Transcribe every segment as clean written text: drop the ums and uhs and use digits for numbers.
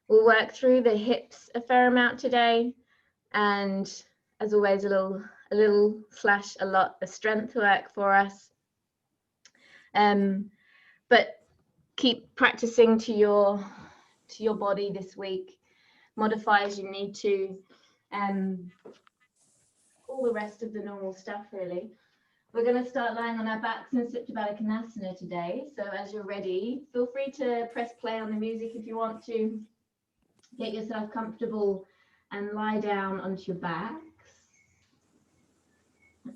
We'll work through the hips a fair amount today, and as always, a little slash a lot of strength work for us. But keep practicing to your body this week. Modify as you need to. All the rest of the normal stuff, really. We're going to start lying on our backs in Supta Baddha Konasana today. So as you're ready, feel free to press play on the music if you want to. Get yourself comfortable and lie down onto your backs.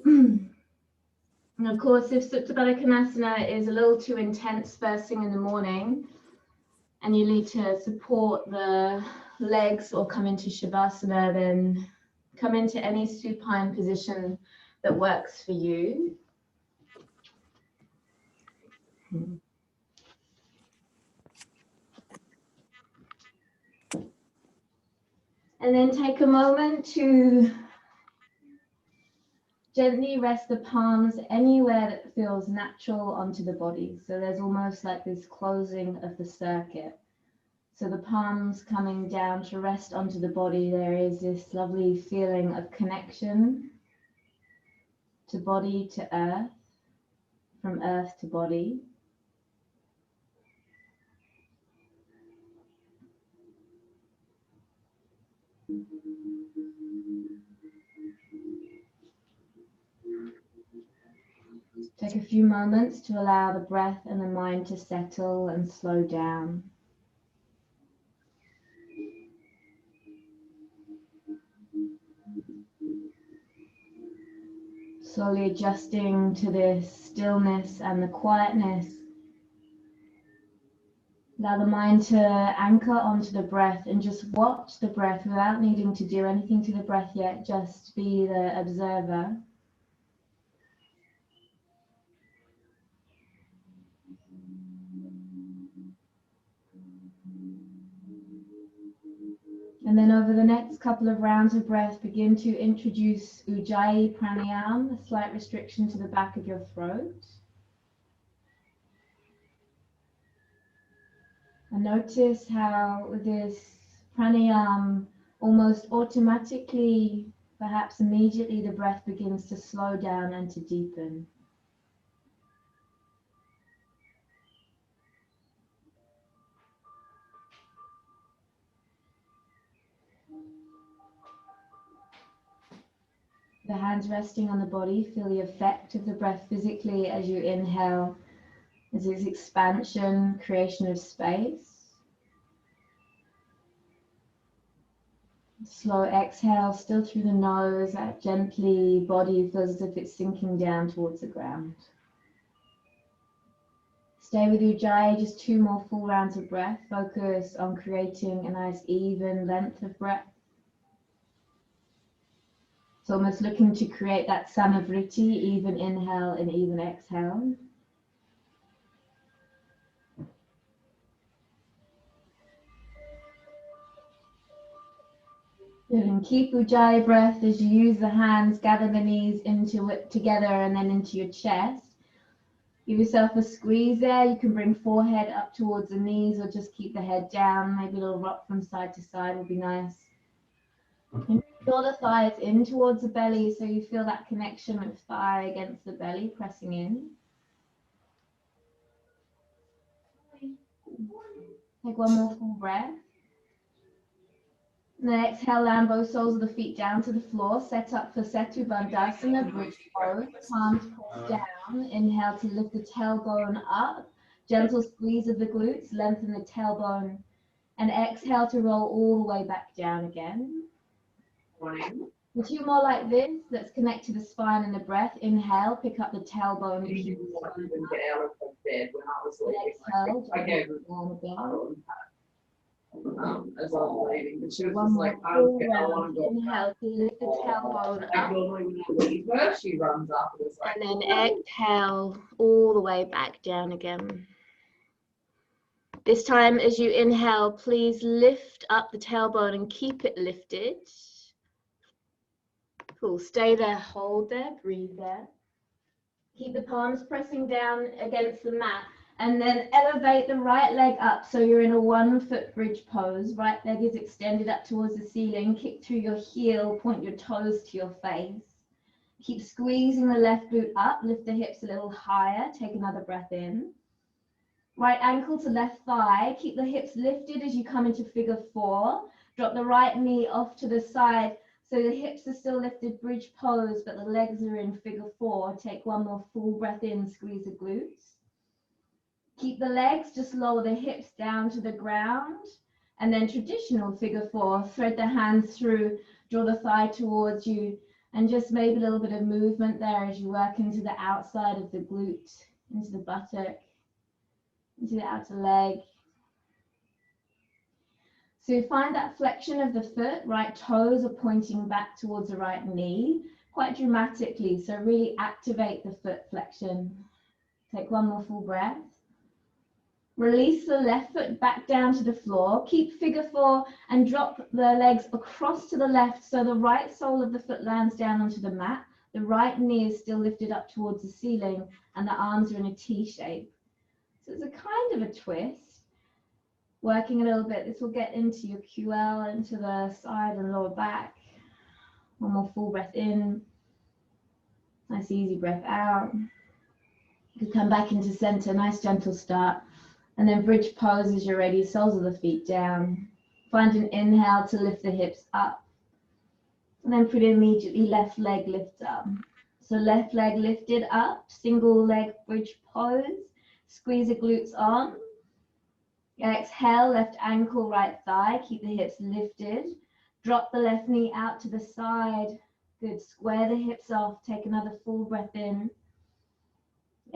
And of course, if Supta Baddha Konasana is a little too intense first thing in the morning, and you need to support the legs or come into Shavasana, then come into any supine position that works for you. And then take a moment to gently rest the palms anywhere that feels natural onto the body. So there's almost like this closing of the circuit. So the palms coming down to rest onto the body, there is this lovely feeling of connection to body to earth, from earth to body. Take a few moments to allow the breath and the mind to settle and slow down. Slowly adjusting to this stillness and the quietness. Allow the mind to anchor onto the breath and just watch the breath without needing to do anything to the breath yet, just be the observer. And then over the next couple of rounds of breath, begin to introduce Ujjayi Pranayama, a slight restriction to the back of your throat. And notice how this pranayama almost automatically, perhaps immediately, the breath begins to slow down and to deepen. The hands resting on the body, feel the effect of the breath physically as you inhale. There's this expansion, creation of space. Slow exhale, still through the nose, that gently body feels as if it's sinking down towards the ground. Stay with Ujjayi, just 2 more full rounds of breath. Focus on creating a nice even length of breath. It's almost looking to create that samavriti, even inhale and even exhale. Good, and keep Ujjayi breath as you use the hands, gather the knees into it together and then into your chest. Give yourself a squeeze there. You can bring forehead up towards the knees or just keep the head down. Maybe a little rock from side to side would be nice. And draw the thighs in towards the belly so you feel that connection with thigh against the belly, pressing in. Take one more full breath. And then exhale, land both soles of the feet down to the floor. Set up for Setu Bandhasana, bridge pose. Palms press down. Inhale to lift the tailbone up. Gentle squeeze of the glutes, lengthen the tailbone. And exhale to roll all the way back down again. And 2 more like this. Let's connect to the spine and the breath. Inhale, pick up the tailbone. Exhale, down again. As I was leaving, but she was One just more like, I full want to go. Inhale to lift the tailbone I up. normally when I leave her, she runs up and is like, And then exhale all the way back down again. This time as you inhale, please lift up the tailbone and keep it lifted. Cool, stay there, hold there, breathe there. Keep the palms pressing down against the mat And then elevate the right leg up so you're in a 1 foot bridge pose. Right leg is extended up towards the ceiling. Kick through your heel, point your toes to your face. Keep squeezing the left glute up, lift the hips a little higher. Take another breath in. Right ankle to left thigh. Keep the hips lifted as you come into figure 4. Drop the right knee off to the side so the hips are still lifted, bridge pose, but the legs are in figure 4. Take one more full breath in, squeeze the glutes. Keep the legs, just lower the hips down to the ground. And then traditional figure 4, thread the hands through, draw the thigh towards you, and just maybe a little bit of movement there as you work into the outside of the glute, into the buttock, into the outer leg. So you find that flexion of the foot, right toes are pointing back towards the right knee, quite dramatically. So really activate the foot flexion. Take one more full breath. Release the left foot back down to the floor. Keep figure 4 and drop the legs across to the left so the right sole of the foot lands down onto the mat. The right knee is still lifted up towards the ceiling and the arms are in a T shape. So it's a kind of a twist. Working a little bit, this will get into your QL, into the side and lower back. One more full breath in. Nice easy breath out. You can come back into center, nice gentle start. And then bridge pose as you're ready, soles of the feet down. Find an inhale to lift the hips up. And then pretty immediately left leg lifts up. So left leg lifted up, single leg bridge pose. Squeeze the glutes on. Exhale, left ankle, right thigh. Keep the hips lifted. Drop the left knee out to the side. Good, square the hips off. Take another full breath in.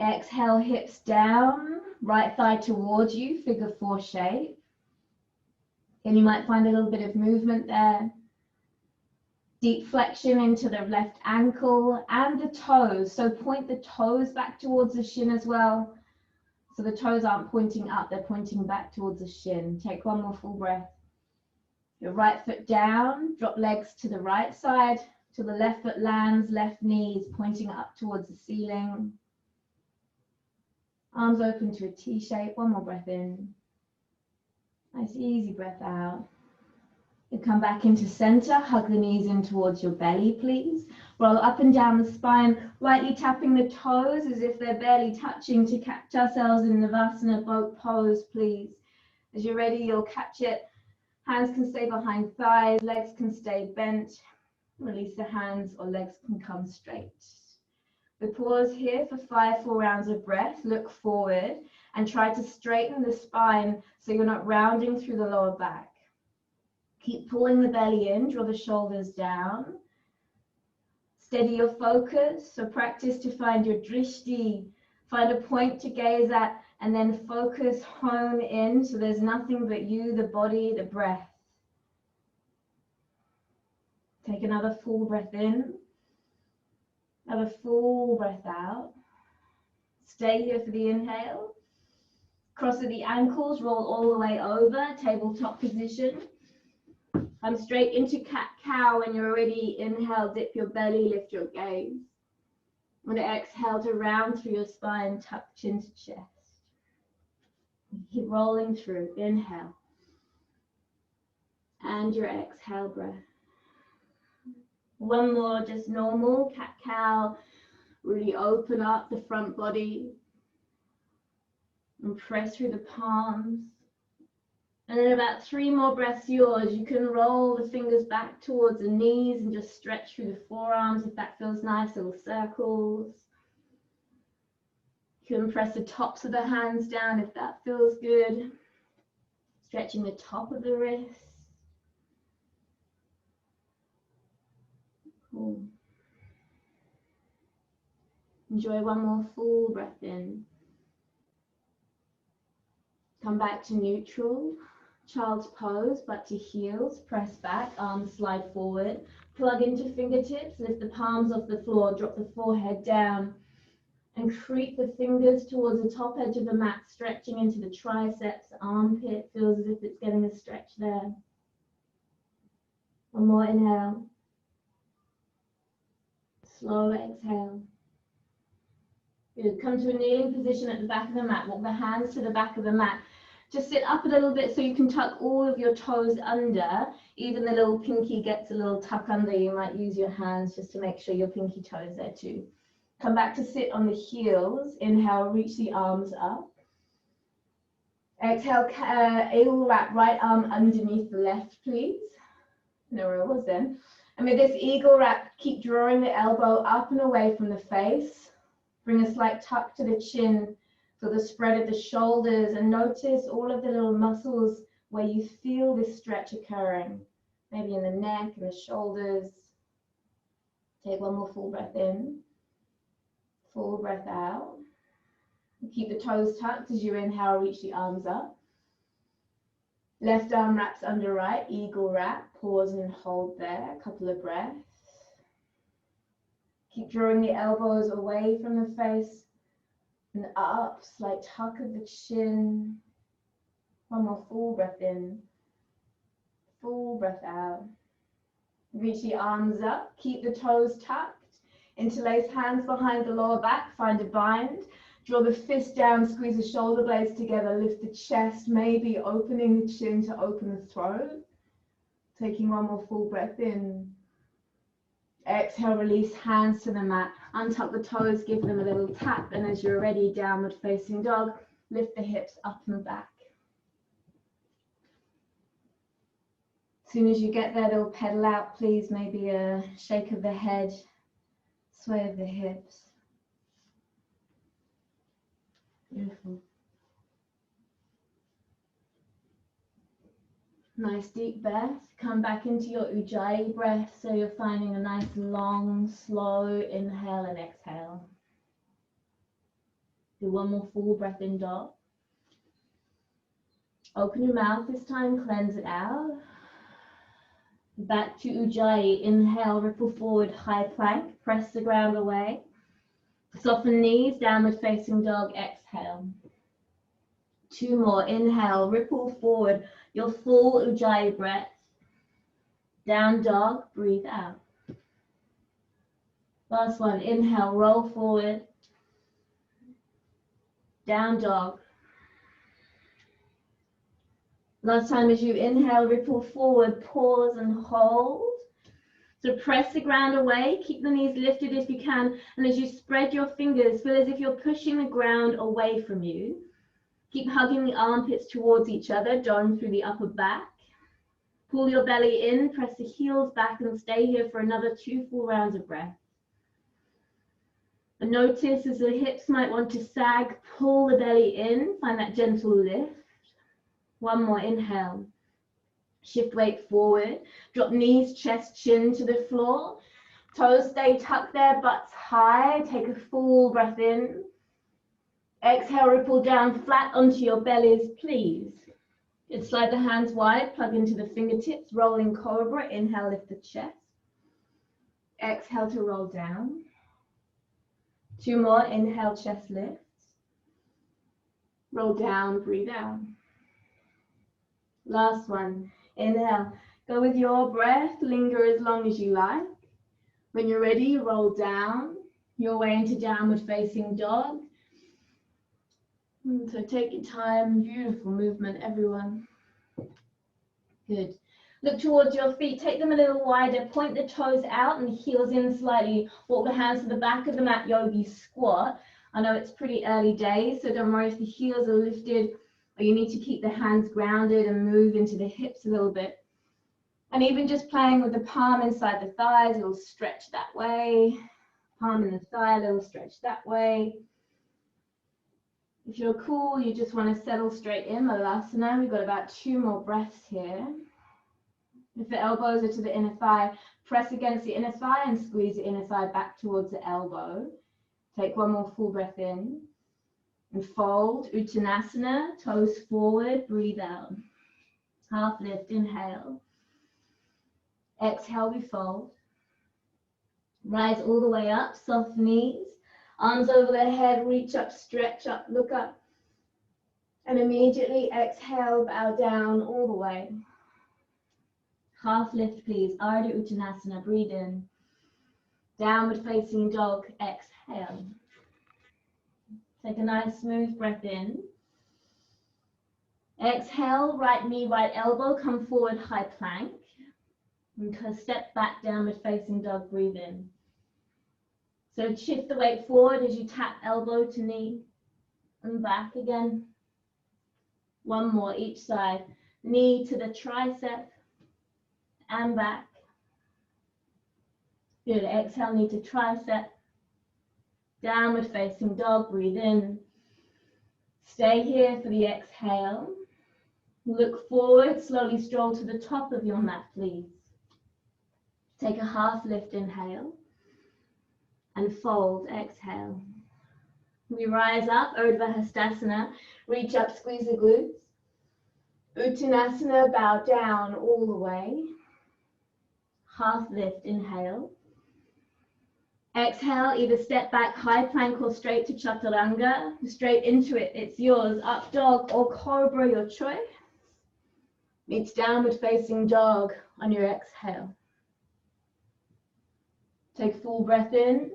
Exhale, hips down, right thigh towards you, figure 4 shape. And you might find a little bit of movement there. Deep flexion into the left ankle and the toes. So point the toes back towards the shin as well. So the toes aren't pointing up, they're pointing back towards the shin. Take one more full breath. Your right foot down, drop legs to the right side till the left foot lands, left knee is pointing up towards the ceiling. Arms open to a T shape, one more breath in. Nice easy breath out. You come back into center, hug the knees in towards your belly, please. Roll up and down the spine, lightly tapping the toes as if they're barely touching to catch ourselves in Navasana boat pose, please. As you're ready, you'll catch it. Hands can stay behind thighs, legs can stay bent. Release the hands or legs can come straight. We pause here for 5 full rounds of breath. Look forward and try to straighten the spine so you're not rounding through the lower back. Keep pulling the belly in, draw the shoulders down. Steady your focus, so practice to find your drishti. Find a point to gaze at and then focus, hone in so there's nothing but you, the body, the breath. Take another full breath in. Another full breath out. Stay here for the inhale. Cross at the ankles, roll all the way over, tabletop position. Come straight into cat-cow. When you're ready, inhale, dip your belly, lift your gaze. And exhale to round through your spine, tuck chin to chest. Keep rolling through, inhale. And your exhale breath. One more, just normal, cat-cow. Really open up the front body. And press through the palms. And then about 3 more breaths yours. You can roll the fingers back towards the knees and just stretch through the forearms if that feels nice, little circles. You can press the tops of the hands down if that feels good. Stretching the top of the wrists. Cool. Enjoy one more full breath in. Come back to neutral. Child's pose, butt to heels, press back, arms slide forward, plug into fingertips, lift the palms off the floor, drop the forehead down, and creep the fingers towards the top edge of the mat, stretching into the triceps, armpit, feels as if it's getting a stretch there. One more inhale. Slow exhale. Good. Come to a kneeling position at the back of the mat. Walk the hands to the back of the mat. Just sit up a little bit so you can tuck all of your toes under. Even the little pinky gets a little tuck under. You might use your hands just to make sure your pinky toe is there too. Come back to sit on the heels. Inhale, reach the arms up. Exhale, eagle wrap right arm underneath the left, please. No, where it was then. And with this eagle wrap, keep drawing the elbow up and away from the face. Bring a slight tuck to the chin. Feel the spread of the shoulders and notice all of the little muscles where you feel this stretch occurring. Maybe in the neck and the shoulders. Take one more full breath in. Full breath out. Keep the toes tucked as you inhale, reach the arms up. Left arm wraps under right, eagle wrap. Pause and hold there, a couple of breaths. Keep drawing the elbows away from the face and up, slight tuck of the chin. One more full breath in, full breath out. Reach the arms up, keep the toes tucked. Interlace hands behind the lower back, find a bind. Draw the fist down, squeeze the shoulder blades together, lift the chest, maybe opening the chin to open the throat. Taking one more full breath in. Exhale, release hands to the mat. Untuck the toes, give them a little tap, and as you're ready, downward facing dog, lift the hips up and back. As soon as you get there, they'll pedal out, please. Maybe a shake of the head, sway of the hips. Beautiful. Nice deep breath. Come back into your Ujjayi breath, so you're finding a nice long, slow inhale and exhale. Do one more full breath in, dog. Open your mouth this time, cleanse it out. Back to Ujjayi. Inhale, ripple forward, high plank. Press the ground away. Soften knees, downward facing dog, exhale. Two more, inhale, ripple forward, your full Ujjayi breath. Down dog, breathe out. Last one, inhale, roll forward. Down dog. Last time as you inhale, ripple forward, pause and hold. So press the ground away, keep the knees lifted if you can, and as you spread your fingers, feel as if you're pushing the ground away from you. Keep hugging the armpits towards each other, dome through the upper back. Pull your belly in, press the heels back and stay here for another 2 full rounds of breath. And notice as the hips might want to sag, pull the belly in, find that gentle lift. One more, inhale. Shift weight forward, drop knees, chest, chin to the floor. Toes stay tucked there, butts high. Take a full breath in. Exhale, ripple down flat onto your bellies, please. And slide the hands wide, plug into the fingertips, rolling cobra. Inhale, lift the chest. Exhale to roll down. 2 more, inhale, chest lifts. Roll down, breathe out. Last one. Inhale, go with your breath, linger as long as you like. When you're ready, roll down your way into downward facing dog. So take your time, beautiful movement, everyone. Good. Look towards your feet, take them a little wider, point the toes out and the heels in slightly. Walk the hands to the back of the mat, yogi squat. I know it's pretty early days, so don't worry if the heels are lifted, or you need to keep the hands grounded and move into the hips a little bit. And even just playing with the palm inside the thighs, a little stretch that way. Palm in the thigh, a little stretch that way. If you're cool, you just want to settle straight in, Malasana. We've got about 2 more breaths here. If the elbows are to the inner thigh, press against the inner thigh and squeeze the inner thigh back towards the elbow. Take one more full breath in. And fold, Uttanasana, toes forward, breathe out. Half lift, inhale. Exhale, we fold. Rise all the way up, soft knees. Arms over the head, reach up, stretch up, look up. And immediately exhale, bow down all the way. Half lift, please. Ardha Uttanasana, breathe in. Downward facing dog, exhale. Take a nice smooth breath in. Exhale, right knee, right elbow, come forward, high plank. And step back, downward facing dog, breathe in. So shift the weight forward as you tap elbow to knee and back again. One more each side. Knee to the tricep and back. Good, exhale, knee to tricep. Downward facing dog, breathe in. Stay here for the exhale. Look forward, slowly stroll to the top of your mat, please. Take a half lift, inhale. And fold, exhale. We rise up, Urdhva Hastasana. Reach up, squeeze the glutes. Uttanasana, bow down all the way. Half lift, inhale. Exhale, either step back, high plank, or straight to chaturanga. Straight into it, it's yours. Up dog or cobra, your choice. Meets downward facing dog on your exhale. Take full breath in.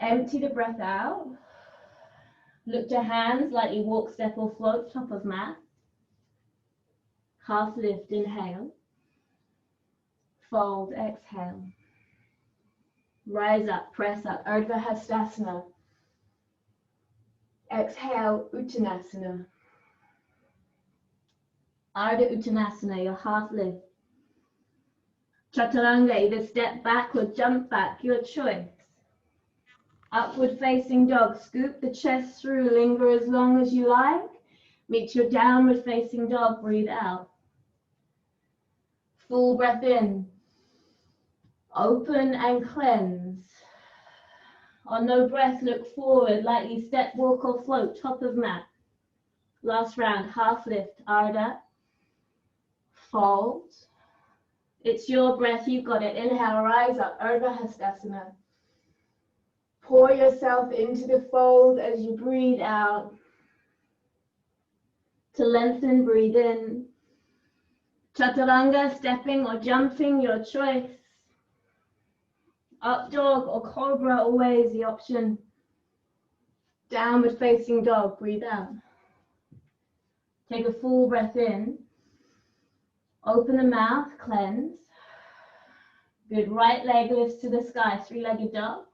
Empty the breath out. Look to hands, lightly walk, step or float, top of mat. Half lift, inhale. Fold, exhale. Rise up, press up, Urdhva Hastasana. Exhale, Uttanasana. Ardha Uttanasana, your half lift. Chaturanga, either step back or jump back, your choice. Upward facing dog, scoop the chest through, linger as long as you like. Meet your downward facing dog, breathe out. Full breath in. Open and cleanse. On no breath, look forward, lightly step, walk or float, top of mat. Last round, half lift, Ardha. Fold. It's your breath, you've got it. Inhale, rise up, Urdhva Hastasana. Pour yourself into the fold as you breathe out. To lengthen, breathe in. Chaturanga, stepping or jumping, your choice. Up dog or cobra, always the option. Downward facing dog, breathe out. Take a full breath in. Open the mouth, cleanse. Good, right leg lifts to the sky, three-legged dog.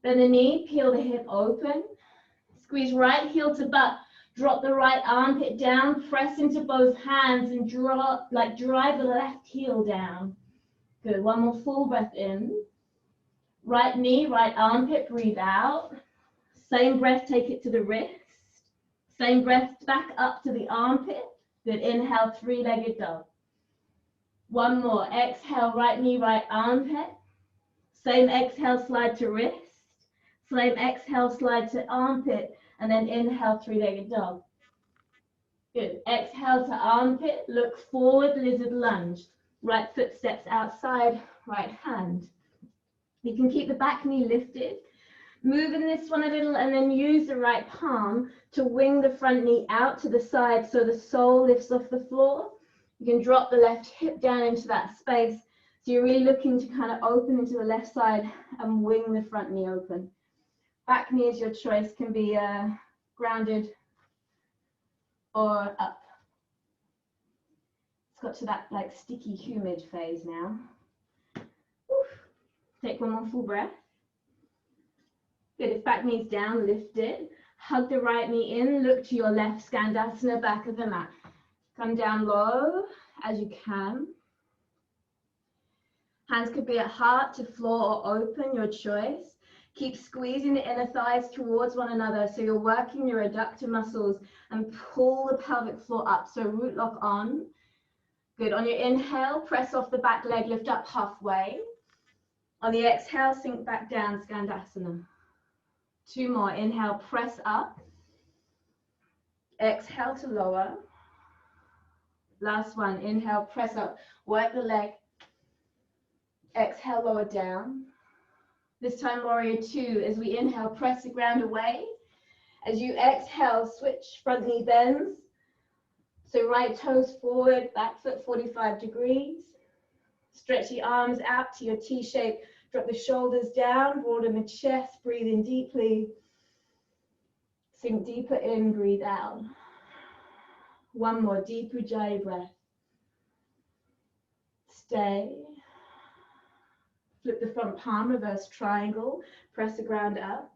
Bend the knee, peel the hip open. Squeeze right heel to butt. Drop the right armpit down, press into both hands and drop, like drive the left heel down. Good, one more full breath in. Right knee, right armpit, breathe out. Same breath, take it to the wrist. Same breath, back up to the armpit. Good, inhale, three-legged dog. One more, exhale, right knee, right armpit. Same exhale, slide to wrist. Same exhale, slide to armpit. And then inhale, three-legged dog. Good, exhale to armpit, look forward, lizard lunge. Right foot steps outside, right hand. You can keep the back knee lifted. Move in this one a little and then use the right palm to wing the front knee out to the side so the sole lifts off the floor. You can drop the left hip down into that space. So you're really looking to kind of open into the left side and wing the front knee open. Back knee is your choice, can be grounded or up. It's got to that like sticky, humid phase now. Oof. Take one more full breath. Good, if back knee's down, lift it. Hug the right knee in, look to your left, Skandasana, back of the mat. Come down low as you can. Hands could be at heart, to floor, or open, your choice. Keep squeezing the inner thighs towards one another so you're working your adductor muscles and pull the pelvic floor up. So root lock on. Good, on your inhale, press off the back leg, lift up halfway. On the exhale, sink back down, Skandasana. Two more, inhale, press up. Exhale to lower. Last one, inhale, press up, work the leg. Exhale, lower down. This time, warrior two, as we inhale, press the ground away. As you exhale, switch, front knee bends. So right toes forward, back foot 45 degrees. Stretch the arms out to your T shape. Drop the shoulders down, broaden the chest, breathe in deeply. Sink deeper in, breathe out. One more deep Ujjayi breath. Stay. Flip the front palm, reverse triangle, press the ground up.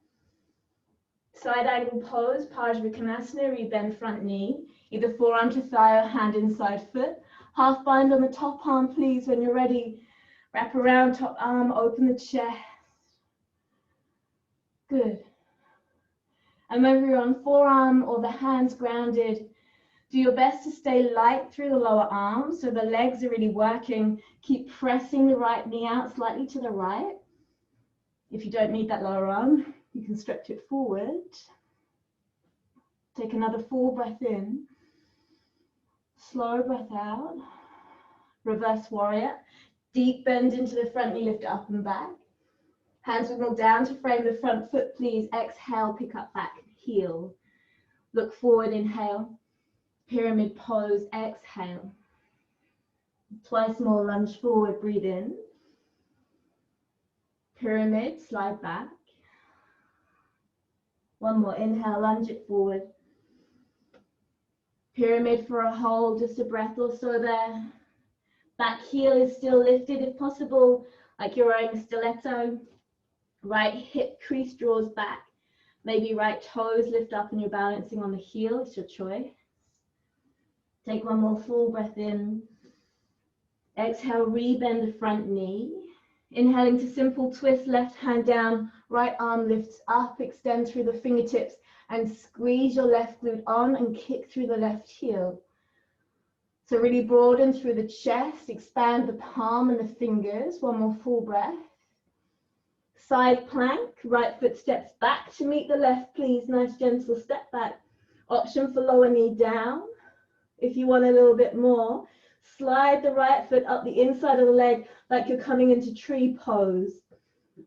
Side angle pose, Parsvakonasana, rebend front knee, either forearm to thigh or hand inside foot. Half bind on the top arm, please, when you're ready. Wrap around top arm, open the chest. Good. And whether you're on forearm or the hands grounded, do your best to stay light through the lower arms so the legs are really working. Keep pressing the right knee out slightly to the right. If you don't need that lower arm, you can stretch it forward. Take another full breath in. Slow breath out. Reverse warrior. Deep bend into the front knee, lift up and back. Hands wiggle down to frame the front foot, please. Exhale, pick up back, heel. Look forward, inhale. Pyramid pose, exhale. Twice more, lunge forward, breathe in. Pyramid, slide back. One more, inhale, lunge it forward. Pyramid for a hold, just a breath or so there. Back heel is still lifted if possible, like you're wearing a stiletto. Right hip crease draws back. Maybe right toes lift up and you're balancing on the heel, it's your choice. Take one more full breath in. Exhale, rebend the front knee. Inhaling to simple twist, left hand down, right arm lifts up, extend through the fingertips and squeeze your left glute on and kick through the left heel. So really broaden through the chest, expand the palm and the fingers. One more full breath. Side plank, right foot steps back to meet the left, please. Nice gentle step back. Option for lower knee down. If you want a little bit more, slide the right foot up the inside of the leg like you're coming into tree pose.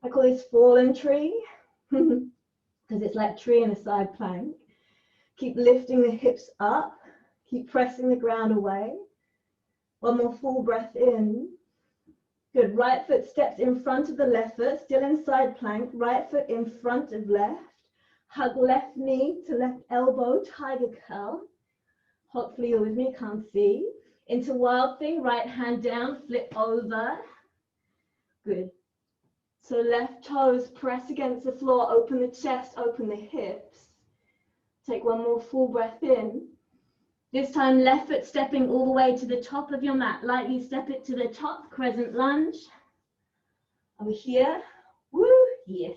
I call this fallen tree because it's like tree in a side plank. Keep lifting the hips up. Keep pressing the ground away. One more full breath in. Good, right foot steps in front of the left foot, still in side plank, right foot in front of left. Hug left knee to left elbow, tiger curl. Hopefully you're with me, can't see. Into wild thing, right hand down, flip over. Good. So left toes press against the floor, open the chest, open the hips. Take one more full breath in. This time, left foot stepping all the way to the top of your mat. Lightly step it to the top, crescent lunge. Over here, woo, yes.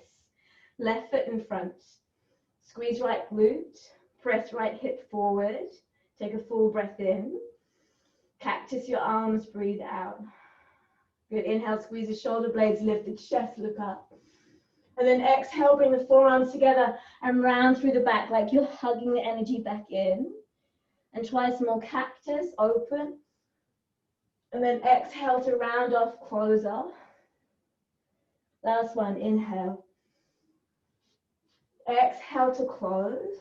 Left foot in front. Squeeze right glute, press right hip forward. Take a full breath in. Cactus your arms, breathe out. Good, inhale, squeeze the shoulder blades, lift the chest, look up. And then exhale, bring the forearms together and round through the back like you're hugging the energy back in. And twice more, cactus, open. And then exhale to round off, close off. Last one, inhale. Exhale to close.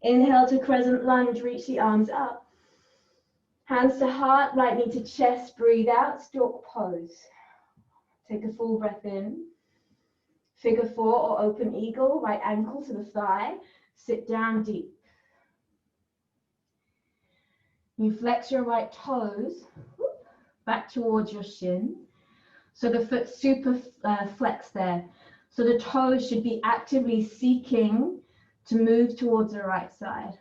Inhale to crescent lunge, reach the arms up. Hands to heart, right knee to chest, breathe out, stork pose. Take a full breath in. Figure four or open eagle, right ankle to the thigh. Sit down deep. You flex your right toes back towards your shin. So the foot super flex there. So the toes should be actively seeking to move towards the right side.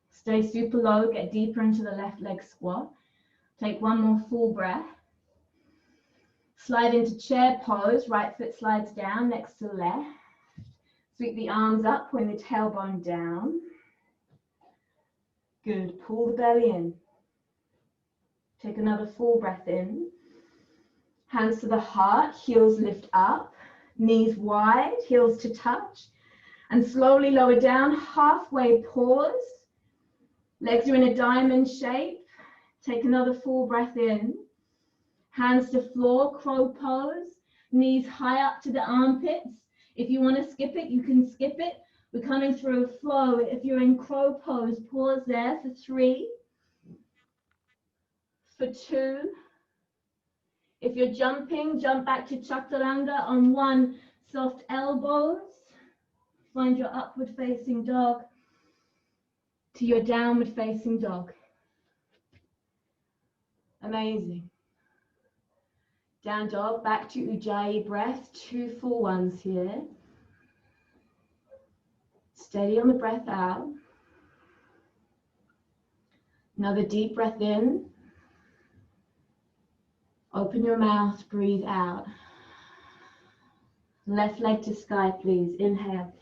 Stay super low, get deeper into the left leg squat. Take one more full breath. Slide into chair pose, right foot slides down next to left. Sweep the arms up, point the tailbone down. Good, pull the belly in. Take another full breath in. Hands to the heart, heels lift up, knees wide, heels to touch. And slowly lower down, halfway pause. Legs are in a diamond shape. Take another full breath in. Hands to floor, crow pose. Knees high up to the armpits. If you want to skip it, you can skip it. We're coming through a flow. If you're in crow pose, pause there for 3, for 2, If you're jumping, jump back to chaturanga on one, soft elbows. Find your upward facing dog to your downward facing dog. Amazing. Down dog, back to Ujjayi breath, 2 full ones here. Steady on the breath out. Another deep breath in. Open your mouth, breathe out. Left leg to sky, please. Inhale.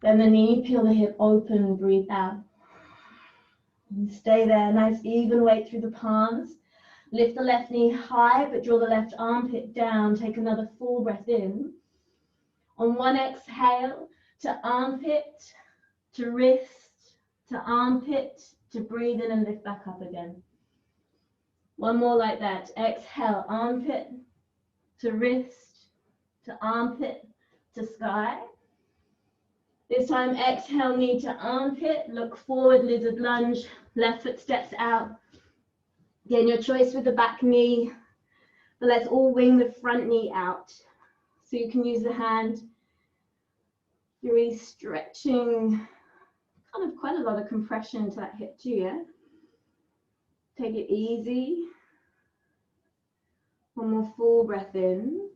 Bend the knee, peel the hip open, breathe out. And stay there, nice even weight through the palms. Lift the left knee high, but draw the left armpit down. Take another full breath in. On one exhale, to armpit, to wrist, to armpit, to breathe in and lift back up again. One more like that. Exhale, armpit, to wrist, to armpit, to sky. This time, exhale, knee to armpit, look forward, lizard lunge, left foot steps out. Again, your choice with the back knee, but let's all wing the front knee out. So you can use the hand. You're really stretching, kind of quite a lot of compression to that hip too, yeah? Take it easy. One more full breath in.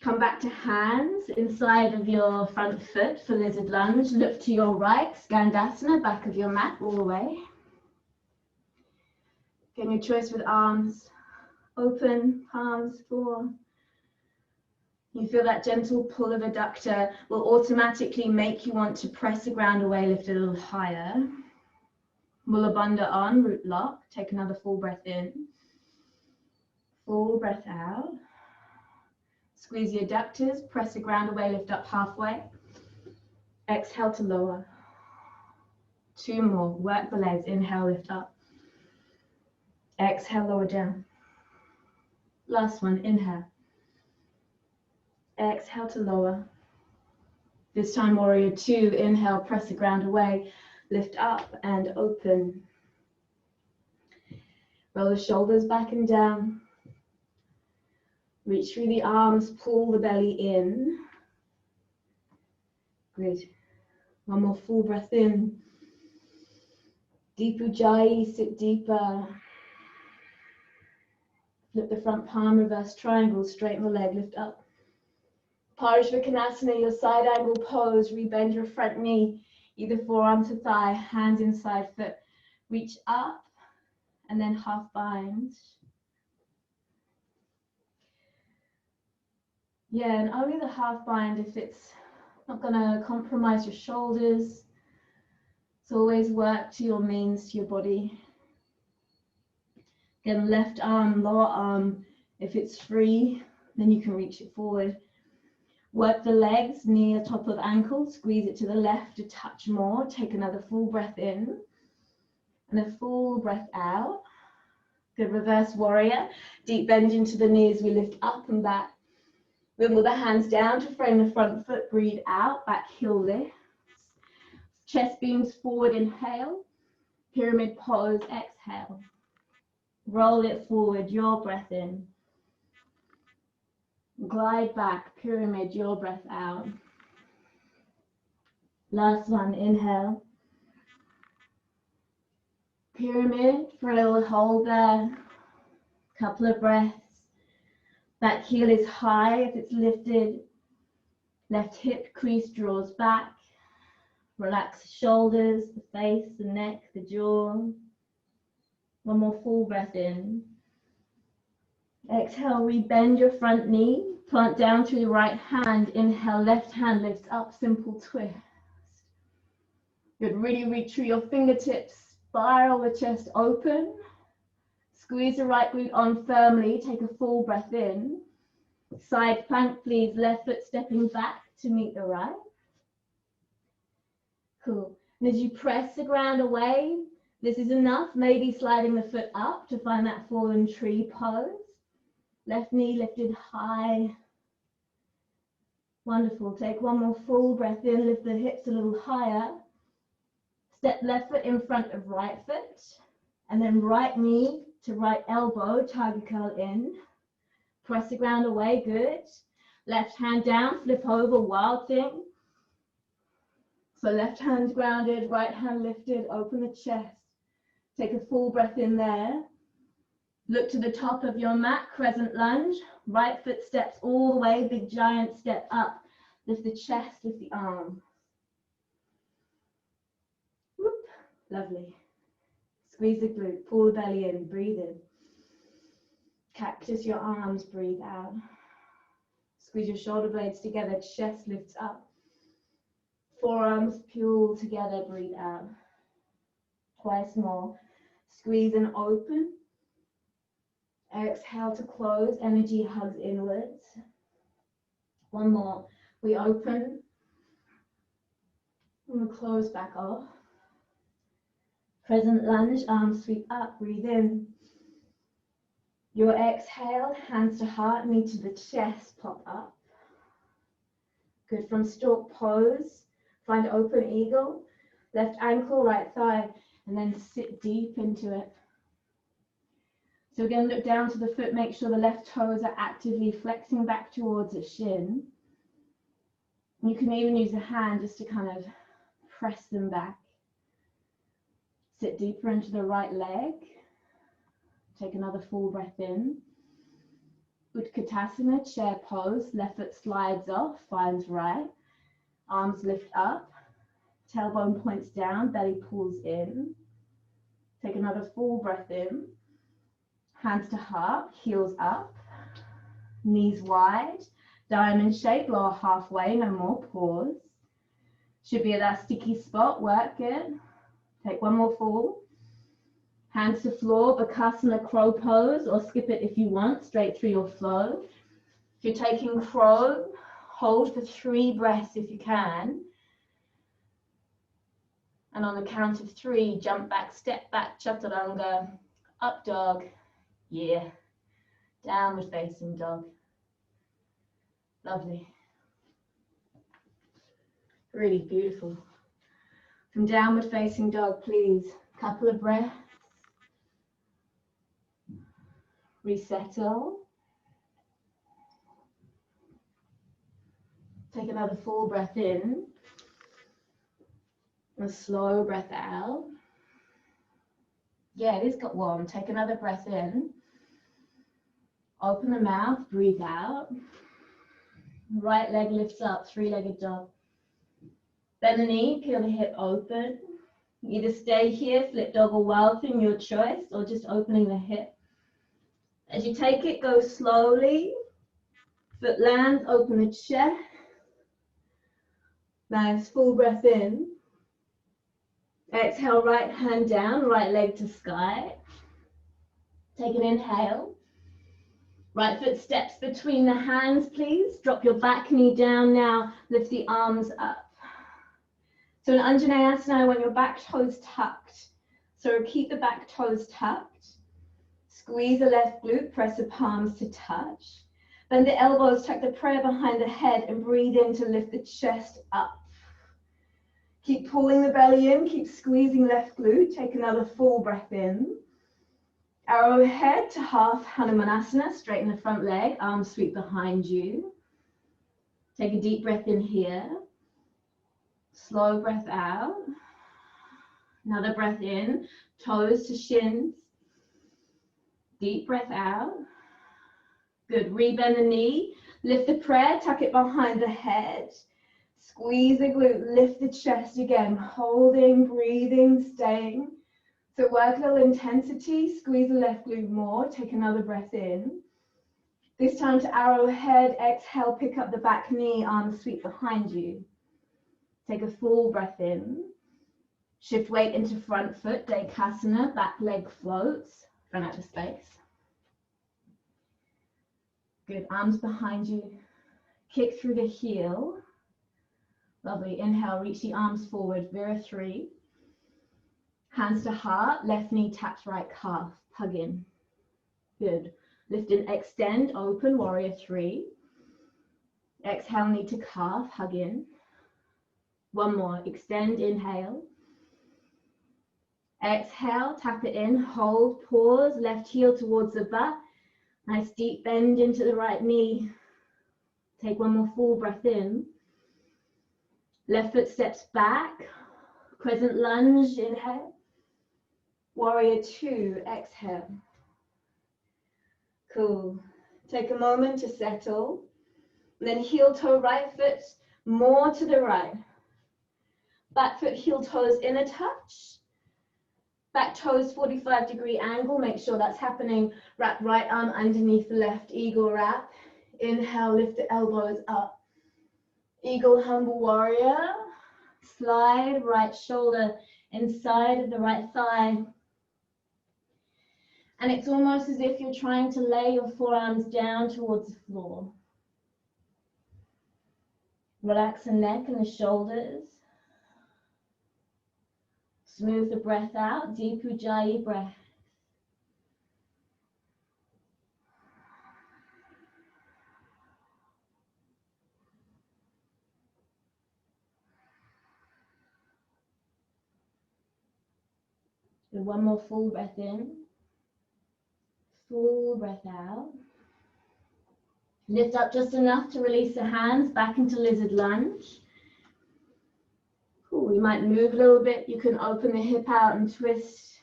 Come back to hands inside of your front foot for lizard lunge. Look to your right, Skandasana, back of your mat all the way. Again, your choice with arms open, palms floor. You feel that gentle pull of adductor will automatically make you want to press the ground away, lift it a little higher. Mula Bandha on, root lock. Take another full breath in. Full breath out. Squeeze the adductors, press the ground away, lift up halfway. Exhale to lower. 2 more, work the legs, inhale, lift up. Exhale, lower down. Last one, inhale. Exhale to lower. This time, warrior 2, inhale, press the ground away, lift up and open. Roll the shoulders back and down. Reach through the arms, pull the belly in. Good. One more full breath in. Deep Ujjayi, sit deeper. Flip the front palm, reverse triangle, straighten the leg, lift up. Parishvakonasana, your side angle pose, rebend your front knee, either forearm to thigh, hands inside foot. Reach up and then half bind. Yeah, and only the half bind if it's not going to compromise your shoulders. So always work to your means, to your body. Again, left arm, lower arm, if it's free, then you can reach it forward. Work the legs, knee at top of ankle, squeeze it to the left to touch more. Take another full breath in and a full breath out. Good, reverse warrior. Deep bend into the knees, we lift up and back. Wimble the hands down to frame the front foot, breathe out, back heel lifts. Chest beams forward, inhale. Pyramid pose, exhale. Roll it forward, your breath in. Glide back, pyramid, your breath out. Last one, inhale. Pyramid for a little hold there. Couple of breaths. Back heel is high if it's lifted. Left hip crease draws back. Relax the shoulders, the face, the neck, the jaw. One more full breath in. Exhale, rebend your front knee. Plant down through the right hand. Inhale, left hand lifts up, simple twist. Good, really reach through your fingertips. Spiral the chest open. Squeeze the right glute on firmly. Take a full breath in. Side plank, please. Left foot stepping back to meet the right. Cool. And as you press the ground away, this is enough. Maybe sliding the foot up to find that fallen tree pose. Left knee lifted high. Wonderful. Take one more full breath in. Lift the hips a little higher. Step left foot in front of right foot. And then right knee to right elbow, tiger curl in. Press the ground away, good. Left hand down, flip over, wild thing. So left hand grounded, right hand lifted, open the chest. Take a full breath in there. Look to the top of your mat, crescent lunge. Right foot steps all the way, big giant step up. Lift the chest, lift the arm. Whoop. Lovely. Squeeze the glute, pull the belly in, breathe in. Cactus your arms, breathe out. Squeeze your shoulder blades together, chest lifts up. Forearms pull together, breathe out. Twice more. Squeeze and open. Exhale to close, energy hugs inwards. One more. We open. And we close back off. Crescent lunge, arms sweep up, breathe in. Your exhale, hands to heart, knee to the chest, pop up. Good, from stalk pose, find open eagle, left ankle, right thigh, and then sit deep into it. So again, look down to the foot, make sure the left toes are actively flexing back towards the shin. You can even use a hand just to kind of press them back. Sit deeper into the right leg. Take another full breath in. Utkatasana, chair pose. Left foot slides off, finds right. Arms lift up. Tailbone points down, belly pulls in. Take another full breath in. Hands to heart, heels up. Knees wide. Diamond shape, lower halfway, no more, pause. Should be at that sticky spot, work it. Take one more full. Hands to floor, Bakasana crow pose, or skip it if you want, straight through your flow. If you're taking crow, hold for 3 breaths if you can. And on the count of 3, jump back, step back, chaturanga, up dog, yeah. Downward facing dog. Lovely. Really beautiful. From downward facing dog, please, couple of breaths. Resettle. Take another full breath in. A slow breath out. Yeah, it is got warm. Take another breath in. Open the mouth, breathe out. Right leg lifts up, 3-legged dog. Bend the knee, peel the hip open. Either stay here, flip dog or wild thing, your choice, or just opening the hip. As you take it, go slowly. Foot lands, open the chest. Nice, full breath in. Exhale, right hand down, right leg to sky. Take an inhale. Right foot steps between the hands, please. Drop your back knee down now. Lift the arms up. So in Anjaneyasana, when your back toes tucked. So keep the back toes tucked. Squeeze the left glute, press the palms to touch. Bend the elbows, tuck the prayer behind the head and breathe in to lift the chest up. Keep pulling the belly in, keep squeezing left glute. Take another full breath in. Arrowhead to half Hanumanasana, straighten the front leg, arms sweep behind you. Take a deep breath in here. Slow breath out. Another breath in, toes to shins. Deep breath out. Good, rebend the knee. Lift the prayer, tuck it behind the head. Squeeze the glute, lift the chest again. Holding, breathing, staying. So work a little intensity, squeeze the left glute more. Take another breath in. This time to arrowhead, exhale, pick up the back knee, arms sweep behind you. Take a full breath in. Shift weight into front foot, Dekasana, back leg floats. Run out of space. Good, arms behind you. Kick through the heel. Lovely, inhale, reach the arms forward, Vira 3. Hands to heart, left knee taps right calf, hug in. Good, lift and extend, open, warrior 3. Exhale, knee to calf, hug in. One more, extend, inhale. Exhale, tap it in, hold, pause, left heel towards the butt. Nice deep bend into the right knee. Take one more full breath in. Left foot steps back. Crescent lunge, inhale. Warrior two, exhale. Cool. Take a moment to settle. And then heel toe right foot more to the right. Back foot, heel toes in a touch. Back toes 45-degree angle. Make sure that's happening. Wrap right arm underneath the left, eagle wrap. Inhale, lift the elbows up. Eagle, humble warrior. Slide right shoulder inside of the right thigh. And it's almost as if you're trying to lay your forearms down towards the floor. Relax the neck and the shoulders. Smooth the breath out, deep Ujjayi breath. And one more full breath in. Full breath out. Lift up just enough to release the hands back into lizard lunge. Cool. You might move a little bit. You can open the hip out and twist.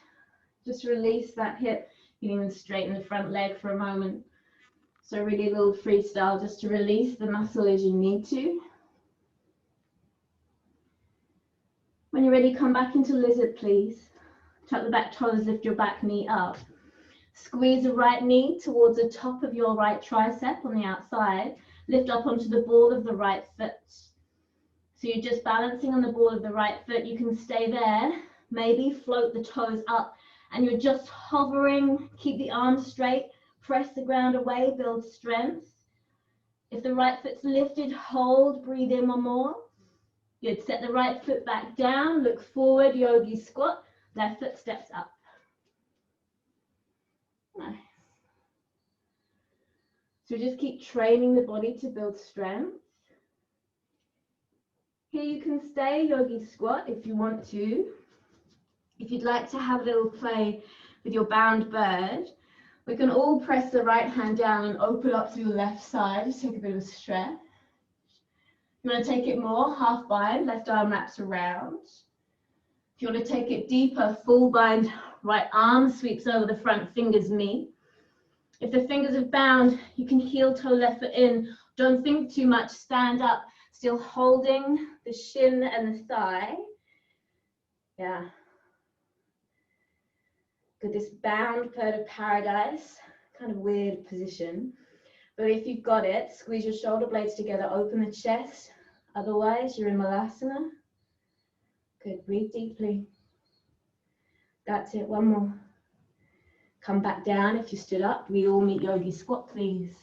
Just release that hip. You can even straighten the front leg for a moment. So really a little freestyle just to release the muscle as you need to. When you're ready, come back into lizard, please. Tuck the back toes, lift your back knee up. Squeeze the right knee towards the top of your right tricep on the outside. Lift up onto the ball of the right foot. So you're just balancing on the ball of the right foot. You can stay there. Maybe float the toes up and you're just hovering. Keep the arms straight. Press the ground away. Build strength. If the right foot's lifted, hold. Breathe in one more. Good. Set the right foot back down. Look forward. Yogi squat. Left foot steps up. Nice. So just keep training the body to build strength. Here you can stay, yogi squat, if you want to. If you'd like to have a little play with your bound bird, we can all press the right hand down and open up through the left side. Just take a bit of a stretch. If you want to take it more, half bind, left arm wraps around. If you want to take it deeper, full bind, right arm sweeps over the front, fingers meet. If the fingers are bound, you can heel toe left foot in. Don't think too much, stand up, still holding the shin and the thigh. Yeah. Good, this bound bird of paradise, kind of weird position. But if you've got it, squeeze your shoulder blades together, open the chest. Otherwise, you're in Malasana. Good, breathe deeply. That's it, one more. Come back down if you stood up. We all meet yogi squat, please.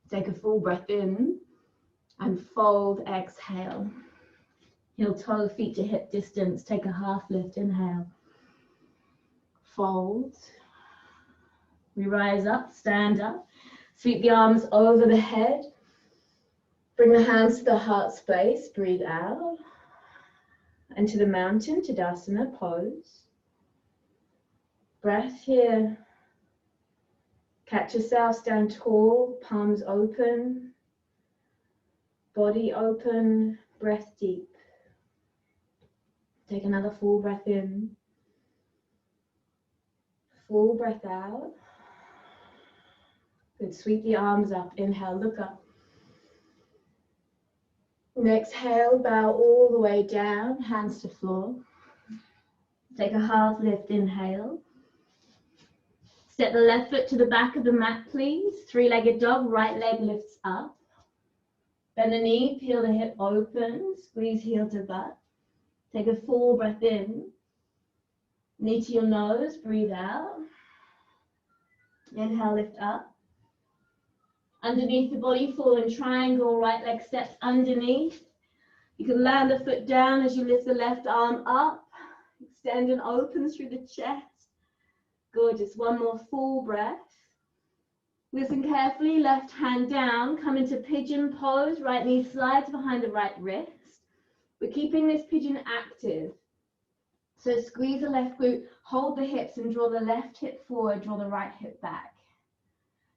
Take a full breath in and fold, exhale. Heel toe, feet to hip distance. Take a half lift, inhale. Fold. We rise up, stand up. Sweep the arms over the head. Bring the hands to the heart space. Breathe out. And to the mountain, Tadasana pose. Breath here. Catch yourself, stand tall, palms open. Body open, breath deep. Take another full breath in. Full breath out. Good, sweep the arms up, inhale, look up. And exhale, bow all the way down, hands to floor. Take a half lift, inhale. Step the left foot to the back of the mat, please. Three-legged dog, right leg lifts up. Bend the knee, peel the hip open, squeeze heel to butt. Take a full breath in. Knee to your nose, breathe out. Inhale, lift up. Underneath the body, fallen triangle, right leg steps underneath. You can land the foot down as you lift the left arm up. Extend and open through the chest. Good, just one more full breath. Listen carefully, left hand down, come into pigeon pose, right knee slides behind the right wrist. We're keeping this pigeon active. So squeeze the left glute, hold the hips and draw the left hip forward, draw the right hip back.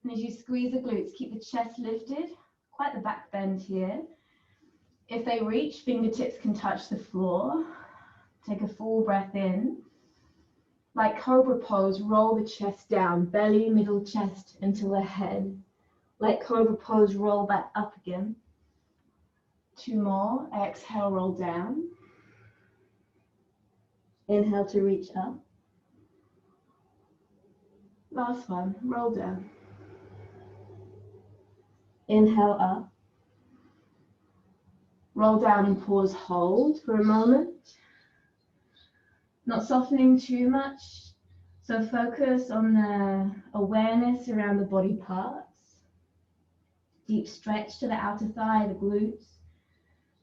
And as you squeeze the glutes, keep the chest lifted, quite the back bend here. If they reach, fingertips can touch the floor. Take a full breath in. Like cobra pose, roll the chest down, belly, middle chest into the head. Like cobra pose, roll back up again. 2 more. Exhale, roll down. Inhale to reach up. Last one, roll down. Inhale up. Roll down and pause, hold for a moment. Not softening too much. So focus on the awareness around the body parts. Deep stretch to the outer thigh, the glutes.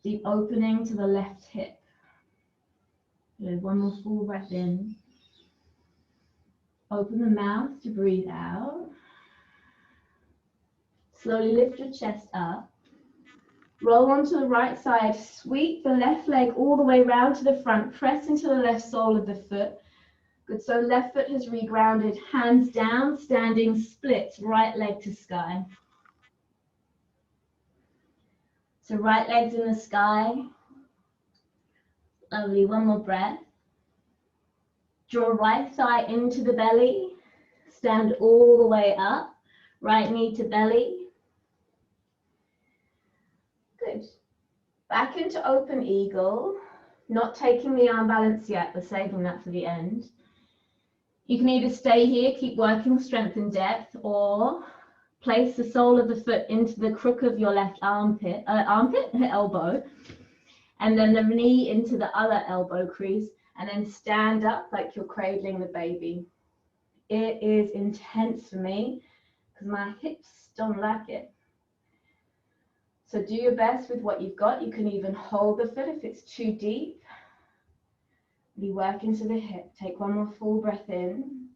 Deep opening to the left hip. Good. One more full breath in. Open the mouth to breathe out. Slowly lift your chest up. Roll onto the right side. Sweep the left leg all the way round to the front. Press into the left sole of the foot. Good. So left foot has regrounded. Hands down, standing splits. Right leg to sky. So right leg's in the sky. Lovely. One more breath. Draw right thigh into the belly. Stand all the way up. Right knee to belly. Good. Back into open eagle. Not taking the arm balance yet, but saving that for the end. You can either stay here, keep working strength and depth, or place the sole of the foot into the crook of your left elbow, and then the knee into the other elbow crease, and then stand up like you're cradling the baby. It is intense for me because my hips don't like it. So do your best with what you've got. You can even hold the foot if it's too deep. Really work into the hip. Take one more full breath in.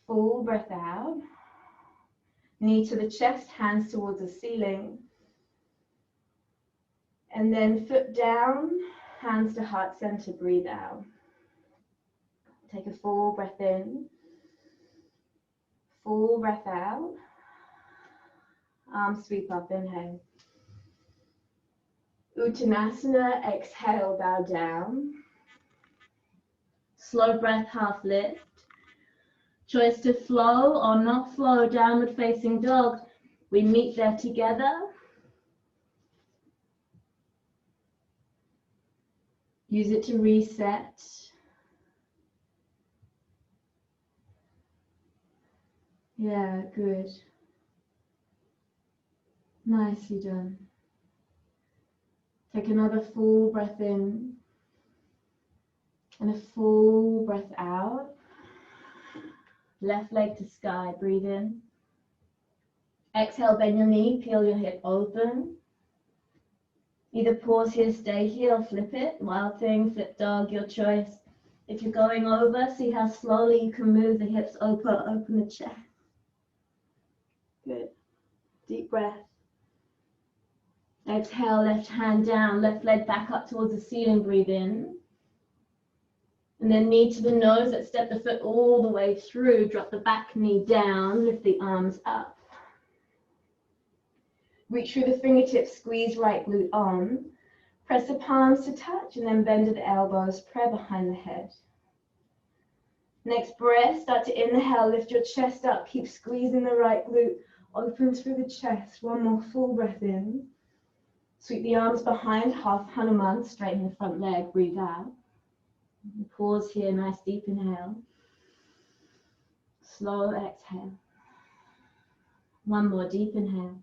Full breath out. Knee to the chest, hands towards the ceiling. And then foot down, hands to heart center, breathe out. Take a full breath in. Full breath out. Arms sweep up, inhale. Uttanasana, exhale, bow down. Slow breath, half lift. Choice to flow or not flow, downward facing dog. We meet there together. Use it to reset. Yeah, good. Nicely done. Take another full breath in and a full breath out. Left leg to sky, breathe in. Exhale, bend your knee, peel your hip open. Either pause here, stay here, or flip it. Wild thing, flip dog, your choice. If you're going over, see how slowly you can move the hips open the chest. Good. Deep breath. Exhale, left hand down, left leg back up towards the ceiling, breathe in. And then knee to the nose, let's step the foot all the way through, drop the back knee down, lift the arms up. Reach through the fingertips, squeeze right glute on. Press the palms to touch and then bend at the elbows, prayer behind the head. Next breath, start to inhale, lift your chest up, keep squeezing the right glute, open through the chest. One more full breath in. Sweep the arms behind, half Hanuman, straighten the front leg, breathe out. Pause here, nice deep inhale. Slow exhale. One more deep inhale.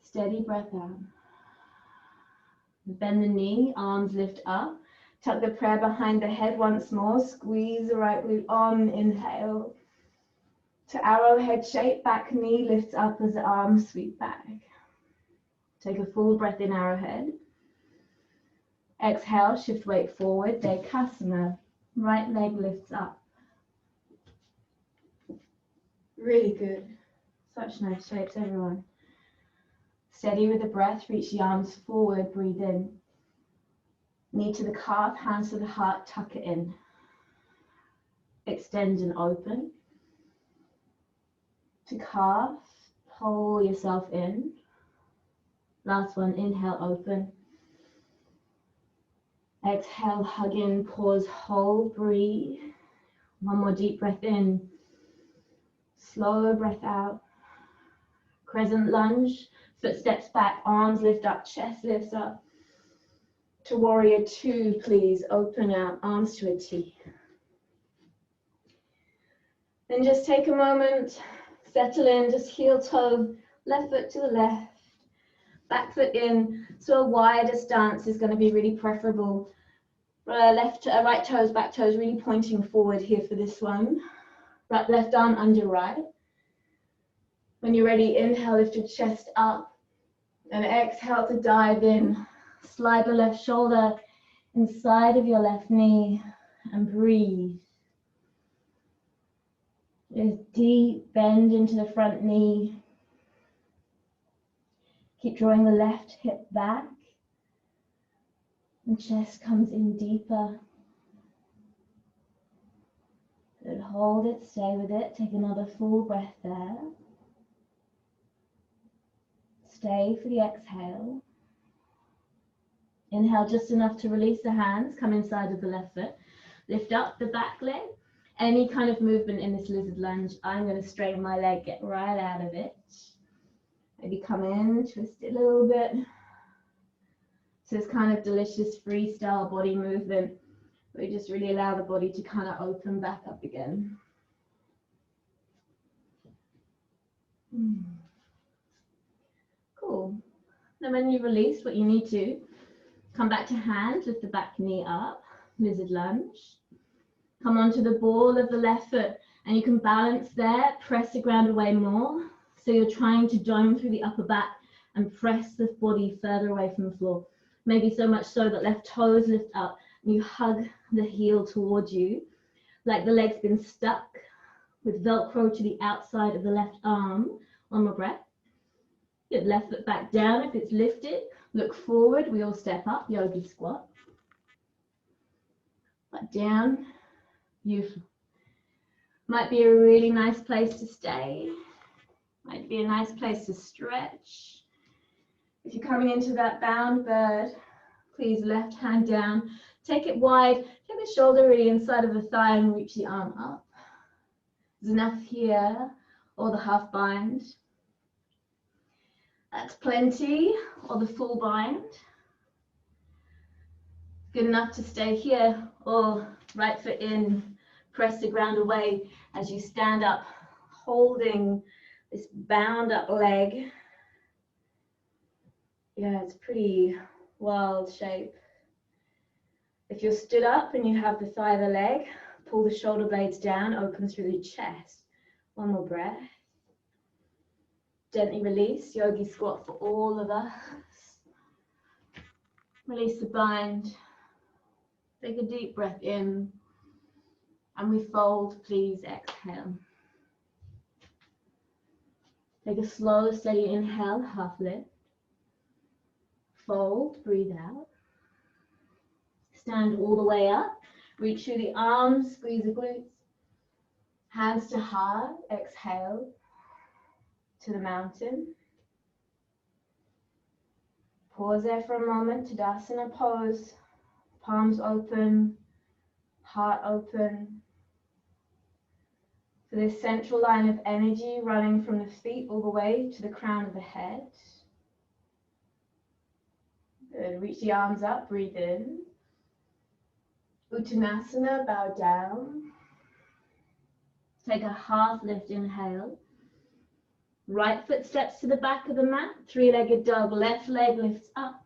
Steady breath out. Bend the knee, arms lift up. Tuck the prayer behind the head once more. Squeeze the right glute on, inhale. To arrowhead shape, back knee lifts up as the arms sweep back. Take a full breath in, arrowhead. Exhale, shift weight forward, Dekasana. Right leg lifts up. Really good. Such nice shapes, everyone. Steady with the breath, reach the arms forward, breathe in. Knee to the calf, hands to the heart, tuck it in. Extend and open. To calf, pull yourself in. Last one, inhale, open. Exhale, hug in, pause, hold, breathe. One more deep breath in. Slow breath out. Crescent lunge, footsteps back, arms lift up, chest lifts up. To warrior two, please, open out, arms to a T. Then just take a moment, settle in, just heel toe, left foot to the left, back foot in. So a wider stance is going to be really preferable. Right toes, back toes really pointing forward here for this one. Right, left arm under right. When you're ready, inhale, lift your chest up. And exhale to dive in. Slide the left shoulder inside of your left knee and breathe. There's deep bend into the front knee. Keep drawing the left hip back. And chest comes in deeper. Good, hold it, stay with it. Take another full breath there. Stay for the exhale. Inhale just enough to release the hands, come inside of the left foot. Lift up the back leg. Any kind of movement in this lizard lunge, I'm going to straighten my leg, get right out of it. Maybe come in, twist it a little bit. So it's kind of delicious freestyle body movement. We just really allow the body to kind of open back up again. Cool. Then when you release what you need to, come back to hands, lift the back knee up, lizard lunge. Come onto the ball of the left foot and you can balance there, press the ground away more. So you're trying to dome through the upper back and press the body further away from the floor. Maybe so much so that left toes lift up and you hug the heel towards you, like the leg's been stuck with Velcro to the outside of the left arm. One more breath. Good, left foot back down if it's lifted. Look forward, we all step up, yogi squat. Back down, beautiful. Might be a really nice place to stay. Might be a nice place to stretch. If you're coming into that bound bird, please left hand down. Take it wide, take the shoulder really inside of the thigh and reach the arm up. There's enough here, or the half bind. That's plenty, or the full bind. Good enough to stay here, or right foot in, press the ground away as you stand up, holding this bound up leg. Yeah, it's pretty wild shape. If you're stood up and you have the thigh of the leg, pull the shoulder blades down, open through the chest. One more breath. Gently release, yogi squat for all of us. Release the bind. Take a deep breath in. And we fold, please exhale. Take a slow, steady inhale, half lift. Fold, breathe out. Stand all the way up. Reach through the arms, squeeze the glutes. Hands to heart, exhale to the mountain. Pause there for a moment, Tadasana pose. Palms open, heart open. For this central line of energy running from the feet all the way to the crown of the head. Good, reach the arms up, breathe in. Uttanasana, bow down. Take a half lift inhale. Right foot steps to the back of the mat, three-legged dog, left leg lifts up.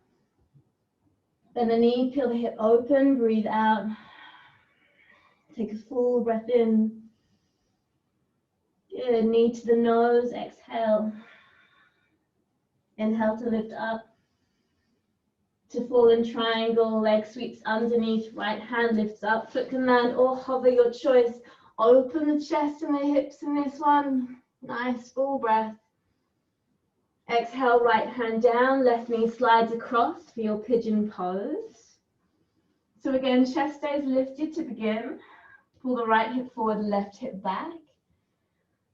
Bend the knee, peel the hip open, breathe out. Take a full breath in. Good, knee to the nose, exhale. Inhale to lift up. To fall in triangle, leg sweeps underneath, right hand lifts up, foot can land or hover, your choice. Open the chest and the hips in this one. Nice, full breath. Exhale, right hand down, left knee slides across for your pigeon pose. So again, chest stays lifted to begin. Pull the right hip forward, left hip back.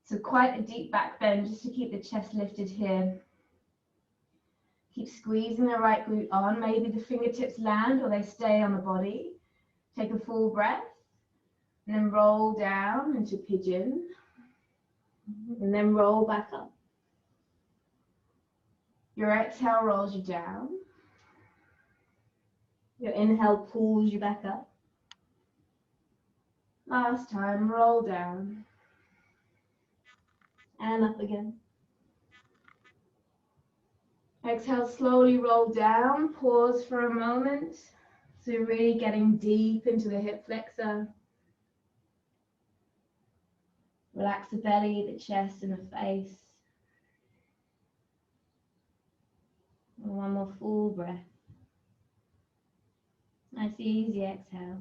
So quite a deep back bend just to keep the chest lifted here. Keep squeezing the right glute on. Maybe the fingertips land or they stay on the body. Take a full breath and then roll down into pigeon and then roll back up. Your exhale rolls you down. Your inhale pulls you back up. Last time, roll down and up again. Exhale, slowly roll down, pause for a moment. So you're really getting deep into the hip flexor. Relax the belly, the chest and the face. And one more full breath. Nice easy exhale.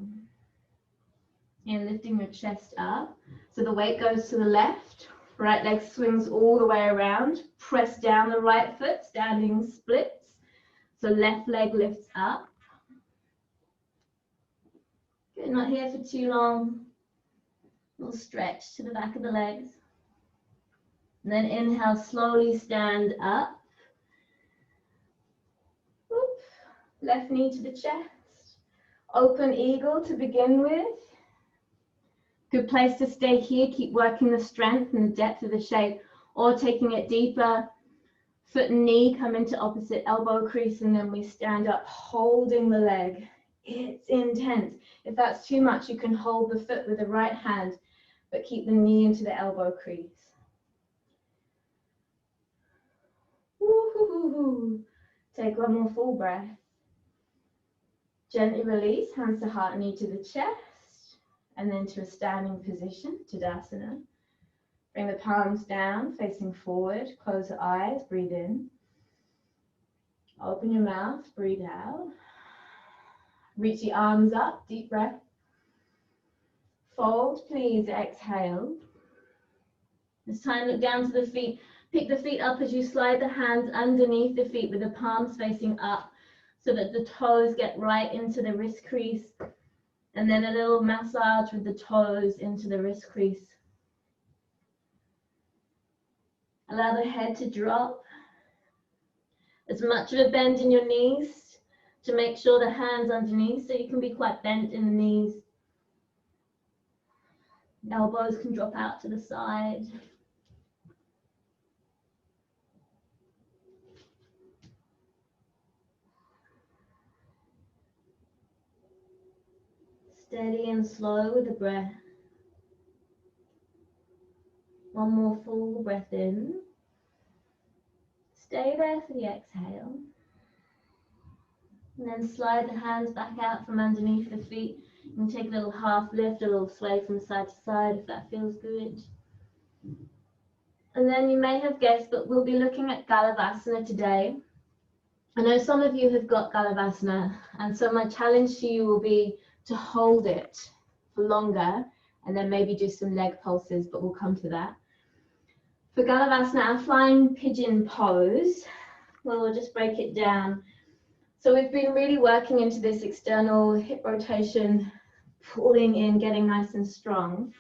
And lifting your chest up. So the weight goes to the left. Right leg swings all the way around. Press down the right foot, standing splits. So left leg lifts up. Good, not here for too long. A little stretch to the back of the legs. And then inhale, slowly stand up. Oop. Left knee to the chest. Open eagle to begin with. Good place to stay here. Keep working the strength and the depth of the shape, or taking it deeper. Foot and knee come into opposite elbow crease, and then we stand up holding the leg. It's intense. If that's too much, you can hold the foot with the right hand, but keep the knee into the elbow crease. Woo-hoo-hoo-hoo. Take one more full breath. Gently release, hands to heart, knee to the chest. And then to a standing position, Tadasana. Bring the palms down, facing forward. Close the eyes, breathe in. Open your mouth, breathe out. Reach the arms up, deep breath. Fold, please, exhale. This time, look down to the feet. Pick the feet up as you slide the hands underneath the feet with the palms facing up so that the toes get right into the wrist crease. And then a little massage with the toes into the wrist crease. Allow the head to drop. As much of a bend in your knees to make sure the hands underneath, so you can be quite bent in the knees. Elbows can drop out to the side. Steady and slow with the breath. One more full breath in. Stay there for the exhale. And then slide the hands back out from underneath the feet. You can take a little half lift, a little sway from side to side if that feels good. And then you may have guessed, but we'll be looking at Galavasana today. I know some of you have got Galavasana, and so my challenge to you will be to hold it for longer and then maybe do some leg pulses, but we'll come to that. For Galavasana, our flying pigeon pose, well, we'll just break it down. So we've been really working into this external hip rotation, pulling in, getting nice and strong.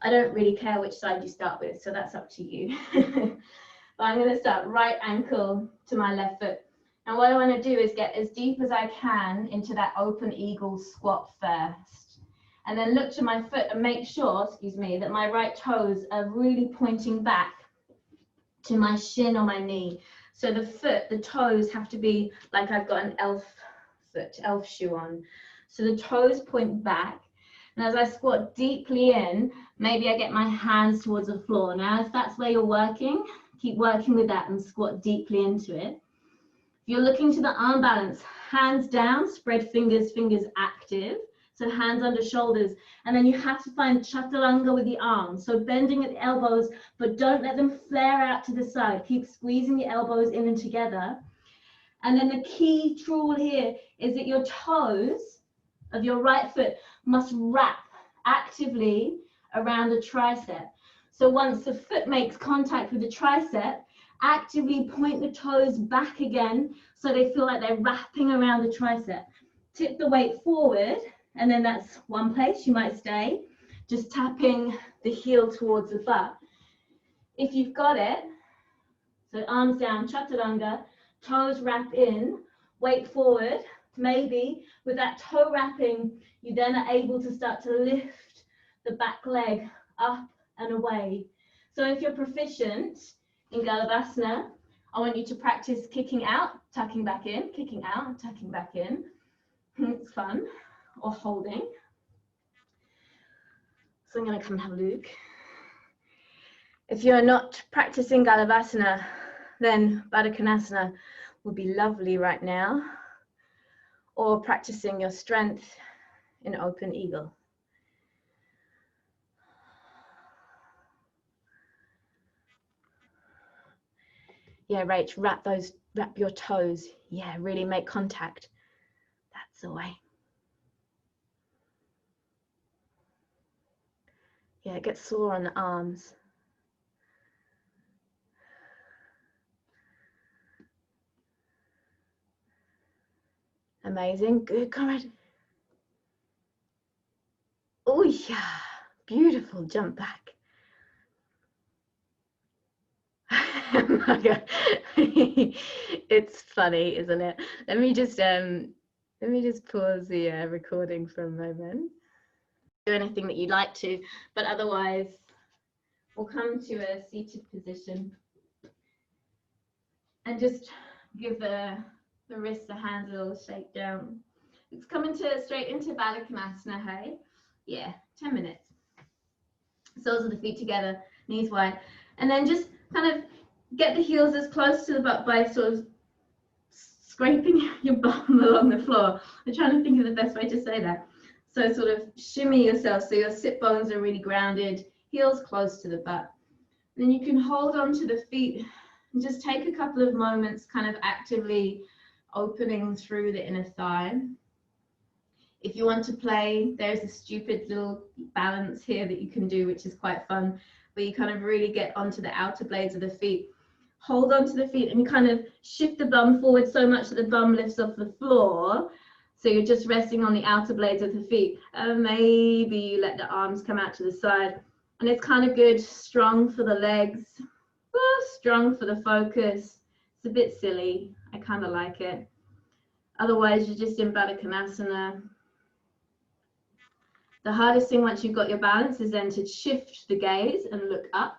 I don't really care which side you start with, so that's up to you. But I'm going to start right ankle to my left foot. And what I want to do is get as deep as I can into that open eagle squat first. And then look to my foot and make sure, that my right toes are really pointing back to my shin or my knee. So the foot, the toes have to be like I've got an elf foot, elf shoe on. So the toes point back. And as I squat deeply in, maybe I get my hands towards the floor. Now, if that's where you're working, keep working with that and squat deeply into it. If you're looking to the arm balance, hands down, spread fingers, fingers active. So hands under shoulders. And then you have to find chaturanga with the arms. So bending at the elbows, but don't let them flare out to the side. Keep squeezing the elbows in and together. And then the key tool here is that your toes of your right foot must wrap actively around the tricep. So once the foot makes contact with the tricep, actively point the toes back again so they feel like they're wrapping around the tricep. tip the weight forward, and then that's one place you might stay, just tapping the heel towards the butt. If you've got it, so arms down, chaturanga, toes wrap in, weight forward. Maybe with that toe wrapping, you then are able to start to lift the back leg up and away. So if you're proficient in Galavasana, I want you to practice kicking out, tucking back in, kicking out, tucking back in. It's fun. Or holding. So I'm going to come and have a look. If you're not practicing Galavasana, then Baddha Konasana would be lovely right now. Or practicing your strength in open eagle. Yeah, Rach, wrap your toes. Yeah, really make contact. That's the way. Yeah, it gets sore on the arms. Amazing, good, Conrad. Oh yeah, beautiful, jump back. It's funny, isn't it? Let me just pause the recording for a moment. Do anything that you'd like to, but otherwise we'll come to a seated position and just give the wrists, the hands a little shake down. It's coming straight into Baddha Konasana, hey? Yeah, 10 minutes. Soles of the feet together, knees wide, and then just kind of get the heels as close to the butt by sort of scraping your bum along the floor. I'm trying to think of the best way to say that. So sort of shimmy yourself so your sit bones are really grounded, heels close to the butt. Then you can hold on to the feet and just take a couple of moments kind of actively opening through the inner thigh. If you want to play, there's a stupid little balance here that you can do, which is quite fun, where you kind of really get onto the outer blades of the feet. Hold on to the feet and you kind of shift the bum forward so much that the bum lifts off the floor. So you're just resting on the outer blades of the feet. And maybe you let the arms come out to the side. And it's kind of good, strong for the legs, strong for the focus. It's a bit silly. I kind of like it. Otherwise, you're just in Baddha Konasana. The hardest thing once you've got your balance is then to shift the gaze and look up.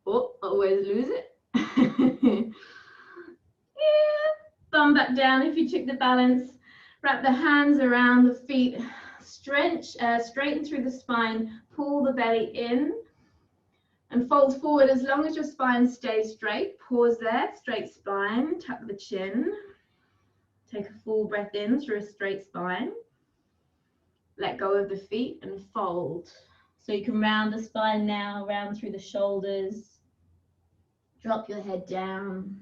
Oh, always lose it. Yeah, thumb back down if you took the balance. Wrap the hands around the feet. Straighten through the spine. Pull the belly in. And fold forward as long as your spine stays straight. Pause there, straight spine. Tuck the chin. Take a full breath in through a straight spine. Let go of the feet and fold. So you can round the spine now, round through the shoulders. Drop your head down.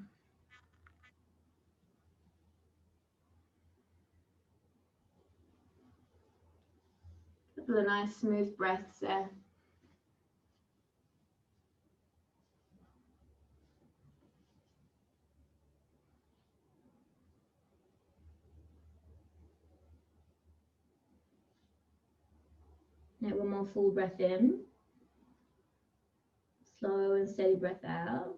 A couple of nice smooth breaths there. Now one more full breath in. Slow and steady breath out.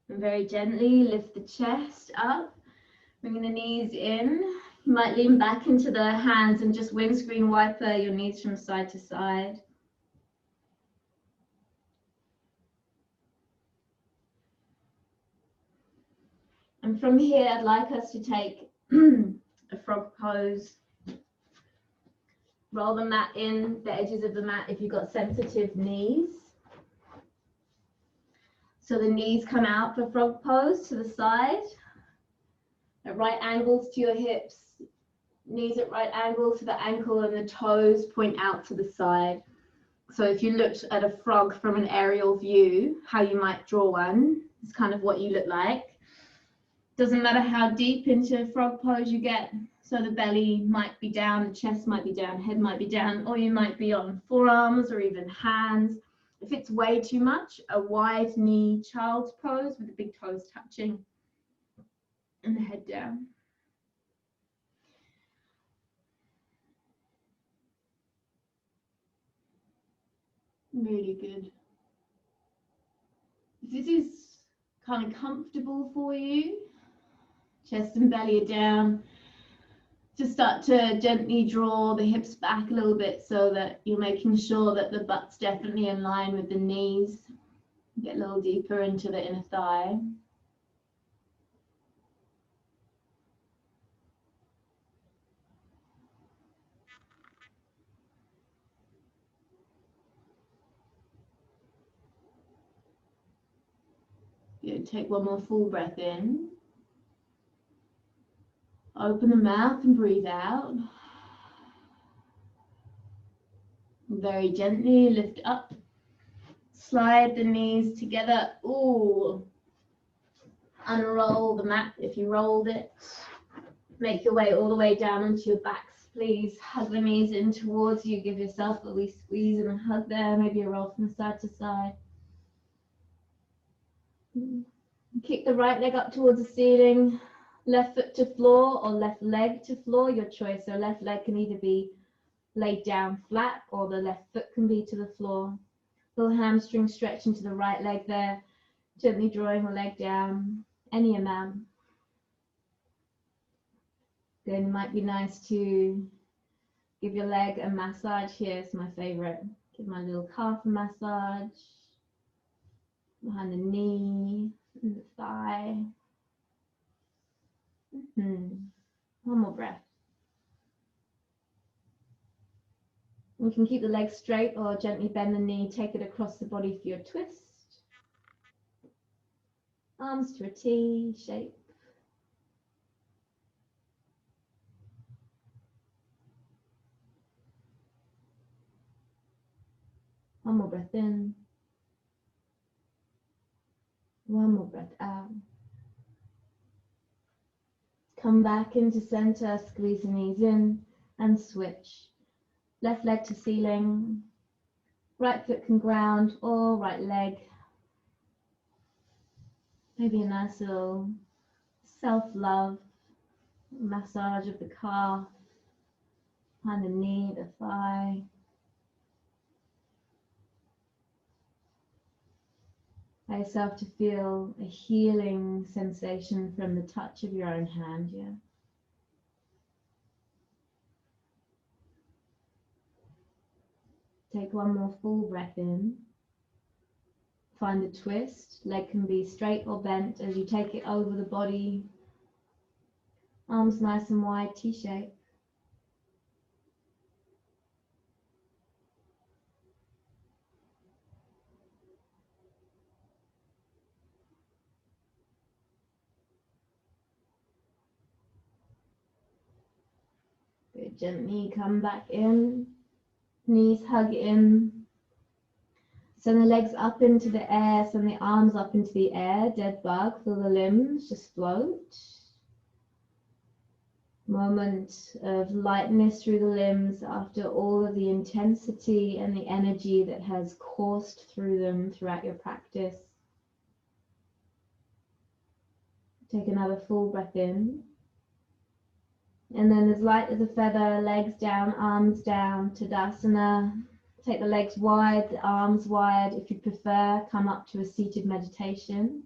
And very gently lift the chest up, bringing the knees in. You might lean back into the hands and just windscreen wiper your knees from side to side. And from here, I'd like us to take a frog pose. Roll the mat in, the edges of the mat if you've got sensitive knees. So the knees come out for frog pose to the side. At right angles to your hips. Knees at right angle to the ankle and the toes point out to the side. So if you looked at a frog from an aerial view, how you might draw one, is kind of what you look like. Doesn't matter how deep into frog pose you get. So the belly might be down, the chest might be down, head might be down, or you might be on forearms or even hands. If it's way too much, a wide knee child's pose with the big toes touching and the head down. Really good. If this is kind of comfortable for you, chest and belly are down, just start to gently draw the hips back a little bit so that you're making sure that the butt's definitely in line with the knees. Get a little deeper into the inner thigh. Good. Take one more full breath in. Open the mouth and breathe out. Very gently lift up. Slide the knees together. Ooh. Unroll the mat if you rolled it. Make your way all the way down onto your backs. Please hug the knees in towards you. Give yourself a wee squeeze and a hug there. Maybe a roll from side to side. Kick the right leg up towards the ceiling. Left foot to floor or left leg to floor, your choice. So left leg can either be laid down flat or the left foot can be to the floor. Little hamstring stretch into the right leg there. Gently drawing the leg down, any amount. Then it might be nice to give your leg a massage here. It's my favorite. Give my little calf a massage. Behind the knee, and the thigh. One more breath. You can keep the legs straight or gently bend the knee. Take it across the body for your twist. Arms to a T shape. One more breath in. One more breath out. Come back into center, squeeze the knees in and switch. Left leg to ceiling. Right foot can ground or right leg. Maybe a nice little self-love massage of the calf, behind the knee, the thigh. Allow yourself to feel a healing sensation from the touch of your own hand, yeah. Take one more full breath in. Find the twist. Leg can be straight or bent as you take it over the body. Arms nice and wide, T-shape. Good. Gently come back in. Knees hug in. Send the legs up into the air. Send the arms up into the air. Dead bug. Feel the limbs just float. Moment of lightness through the limbs after all of the intensity and the energy that has coursed through them throughout your practice. Take another full breath in. And then as light as a feather, legs down, arms down, Tadasana. Take the legs wide, the arms wide. If you prefer, come up to a seated meditation.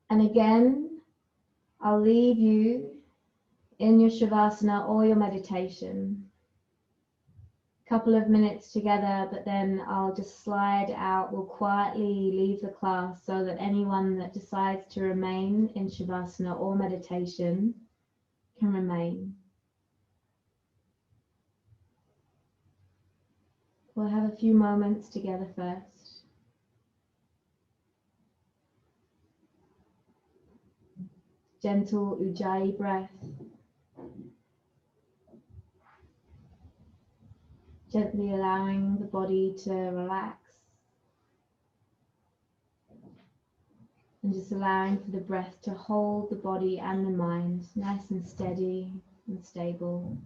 And again, I'll leave you in your Shavasana or your meditation. Couple of minutes together, but then I'll just slide out. We'll quietly leave the class so that anyone that decides to remain in Shavasana or meditation can remain. We'll have a few moments together first. Gentle Ujjayi breath. Gently allowing the body to relax. And just allowing for the breath to hold the body and the mind nice and steady and stable.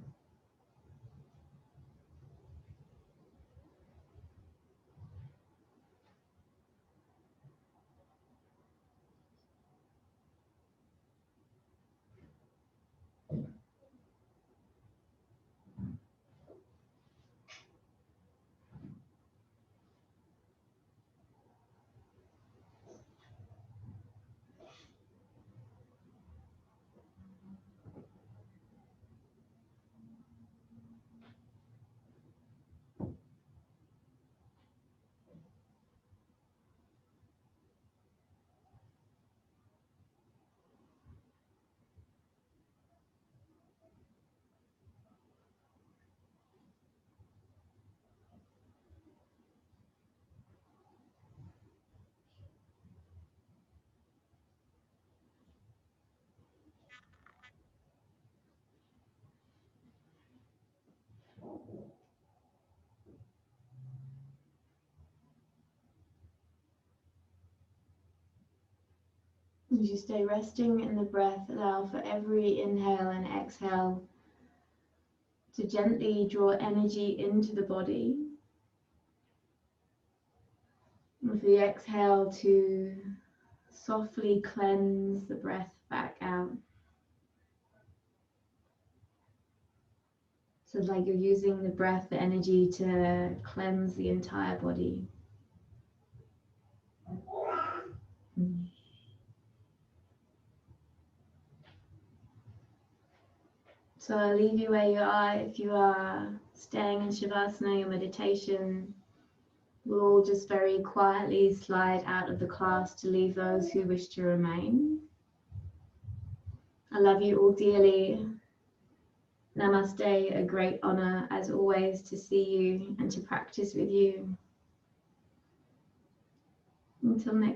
As you stay resting in the breath, allow for every inhale and exhale to gently draw energy into the body. And for the exhale to softly cleanse the breath back out. So like you're using the breath, the energy to cleanse the entire body. So I'll leave you where you are. If you are staying in Shavasana, your meditation, we'll all just very quietly slide out of the class to leave those who wish to remain. I love you all dearly. Namaste, a great honor as always to see you and to practice with you. Until next